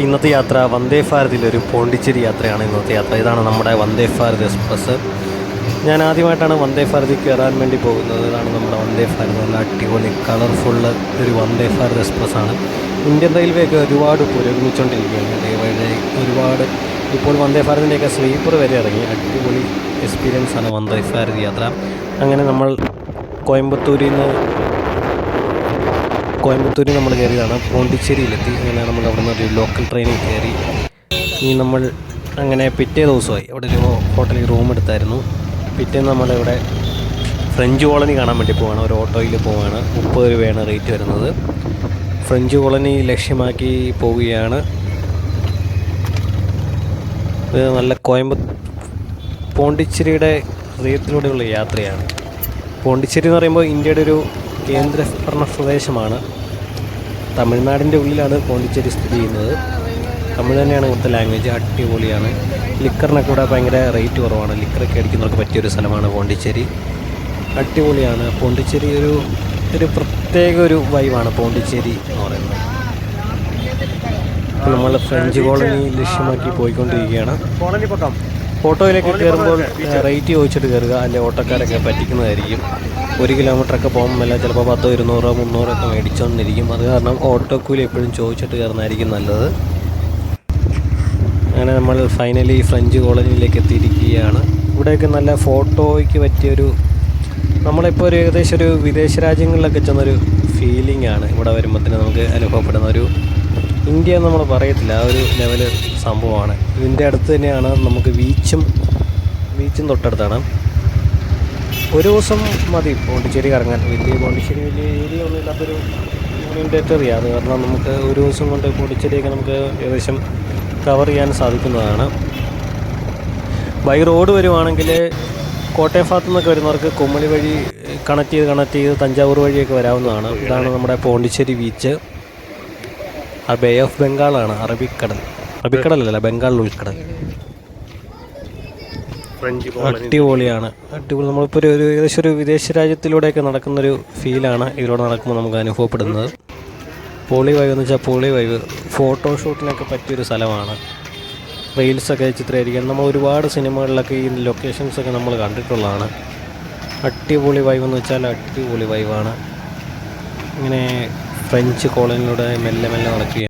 ഇന്നത്തെ യാത്ര വന്ദേ ഭാരതിലൊരു പോണ്ടിച്ചേരി യാത്രയാണ് ഇന്നത്തെ യാത്ര. ഇതാണ് നമ്മുടെ വന്ദേ ഭാരത് എക്സ്പ്രസ്. ഞാൻ ആദ്യമായിട്ടാണ് വന്ദേ ഭാരതി കയറാൻ വേണ്ടി പോകുന്നത്. ഇതാണ് നമ്മുടെ വന്ദേ ഭാരത്. നല്ല അടിപൊളി കളർഫുള്ള് ഒരു വന്ദേ ഭാരത് എക്സ്പ്രസ്സാണ്. ഇന്ത്യൻ റെയിൽവേ ഒക്കെ ഒരുപാട് പുരോഗമിച്ചുകൊണ്ടിരിക്കുകയാണ്. അതേപോലെ ഒരുപാട് ഇപ്പോൾ വന്ദേ ഭാരതിൻ്റെയൊക്കെ സ്ലീപ്പർ വരെ ഇറങ്ങി. അടിപൊളി എക്സ്പീരിയൻസാണ് വന്ദേ ഭാരത് യാത്ര. അങ്ങനെ നമ്മൾ കോയമ്പത്തൂരിൽ നമ്മൾ കയറിയതാണ്. പോണ്ടിച്ചേരിയിലെത്തി. അങ്ങനെ നമ്മൾ അവിടെ നിന്ന് ഒരു ലോക്കൽ ട്രെയിനിൽ കയറി. നമ്മൾ അങ്ങനെ പിറ്റേ ദിവസമായി അവിടെ ഒരു ഹോട്ടലിൽ റൂം എടുത്തായിരുന്നു. പിറ്റേന്ന് നമ്മളിവിടെ ഫ്രഞ്ച് കോളനി കാണാൻ വേണ്ടി പോവുകയാണ്. ഒരു ഓട്ടോയിൽ പോവുകയാണ്. 30 രൂപയാണ് റേറ്റ് വരുന്നത്. ഫ്രഞ്ച് കോളനി ലക്ഷ്യമാക്കി പോവുകയാണ്. ഇത് നല്ല പോണ്ടിച്ചേരിയുടെ ഹൃദയത്തിലൂടെയുള്ള യാത്രയാണ്. പോണ്ടിച്ചേരി എന്ന് പറയുമ്പോൾ ഇന്ത്യയുടെ ഒരു കേന്ദ്രഭരണ പ്രദേശമാണ്. തമിഴ്നാടിൻ്റെ ഉള്ളിലാണ് പോണ്ടിച്ചേരി സ്ഥിതി ചെയ്യുന്നത്. തമിഴ് തന്നെയാണ് ഇവിടുത്തെ ലാംഗ്വേജ്. അടിപൊളിയാണ്. ലിക്കറിനൊക്കെ ഇവിടെ ഭയങ്കര റേറ്റ് കുറവാണ്. ലിക്കറൊക്കെ അടിക്കുന്നവർക്ക് പറ്റിയൊരു സ്ഥലമാണ് പോണ്ടിച്ചേരി. അടിപൊളിയാണ് പോണ്ടിച്ചേരി. ഒരു പ്രത്യേക ഒരു വൈബാണ് പോണ്ടിച്ചേരി എന്ന് പറയുന്നത്. നമ്മൾ ഫ്രഞ്ച് കോളനി ലക്ഷ്യമാക്കി പോയിക്കൊണ്ടിരിക്കുകയാണ്. ഓട്ടോയിലേക്ക് കയറുമ്പോൾ റേറ്റ് ചോദിച്ചിട്ട് കയറുക, അല്ലെങ്കിൽ ഓട്ടോക്കാരൊക്കെ പറ്റിക്കുന്നതായിരിക്കും. 1 കിലോമീറ്ററൊക്കെ പോകുമ്പോൾ ചിലപ്പോൾ 10, 200, 300 ഒക്കെ മേടിച്ചുകൊണ്ടിരിക്കും. അത് കാരണം ഓട്ടോക്കൂലി എപ്പോഴും ചോദിച്ചിട്ട് കയറുന്നതായിരിക്കും നല്ലത്. അങ്ങനെ നമ്മൾ ഫൈനലി ഫ്രഞ്ച് കോളനിയിലേക്ക് എത്തിയിരിക്കുകയാണ്. ഇവിടെയൊക്കെ നല്ല ഫോട്ടോയ്ക്ക് പറ്റിയൊരു, നമ്മളിപ്പോൾ ഏകദേശം ഒരു വിദേശ രാജ്യങ്ങളിലൊക്കെ ചെന്നൊരു ഫീലിംഗ് ആണ് ഇവിടെ വരുമ്പോഴത്തേന് നമുക്ക് അനുഭവപ്പെടുന്ന ഒരു ഇന്ത്യ എന്ന് നമ്മൾ പറയത്തില്ല. ആ ഒരു ലെവല് സംഭവമാണ്. ഇതിൻ്റെ അടുത്ത് തന്നെയാണ് നമുക്ക് ബീച്ചും തൊട്ടടുത്താണ്. ഒരു ദിവസം മതി പോണ്ടിച്ചേരി കറങ്ങാൻ. പോണ്ടിച്ചേരി വലിയ ഏരിയ ഒന്നും ഇല്ലാത്തൊരു ടെറിട്ടറിയാണ്. അത് കാരണം നമുക്ക് ഒരു ദിവസം കൊണ്ട് പോണ്ടിച്ചേരിയൊക്കെ നമുക്ക് ഏകദേശം കവർ ചെയ്യാൻ സാധിക്കുന്നതാണ്. ബൈ റോഡ് വരുവാണെങ്കിൽ കോട്ടയം ഭാഗത്തു നിന്നൊക്കെ വരുന്നവർക്ക് കുമ്മളി വഴി കണക്ട് ചെയ്ത് തഞ്ചാവൂർ വഴിയൊക്കെ വരാവുന്നതാണ്. ഇതാണ് നമ്മുടെ പോണ്ടിച്ചേരി ബീച്ച്. ബേ ഓഫ് ബംഗാളാണ്. അറബിക്കടലല്ല, ബംഗാൾ ഉൾക്കടൽ. അടിപൊളിയാണ്. നമ്മളിപ്പോൾ ഒരു ഏകദേശം ഒരു വിദേശ രാജ്യത്തിലൂടെയൊക്കെ നടക്കുന്നൊരു ഫീലാണ് ഇതിലൂടെ നടക്കുമ്പോൾ നമുക്ക് അനുഭവപ്പെടുന്നത്. പോളി വൈവ് എന്ന് വെച്ചാൽ പോളി വൈവ്. ഫോട്ടോഷൂട്ടിനൊക്കെ പറ്റിയൊരു സ്ഥലമാണ്. റീൽസൊക്കെ ചിത്രീകരിക്കാൻ നമ്മൾ ഒരുപാട് സിനിമകളിലൊക്കെ ഈ ലൊക്കേഷൻസൊക്കെ നമ്മൾ കണ്ടിട്ടുള്ളതാണ്. അടിപൊളി വൈവ് എന്ന് വെച്ചാൽ അടിപൊളി വൈവാണ്. ഇങ്ങനെ ഫ്രഞ്ച് കോളനിയിലൂടെ മെല്ലെ നടക്കുകയാണ്.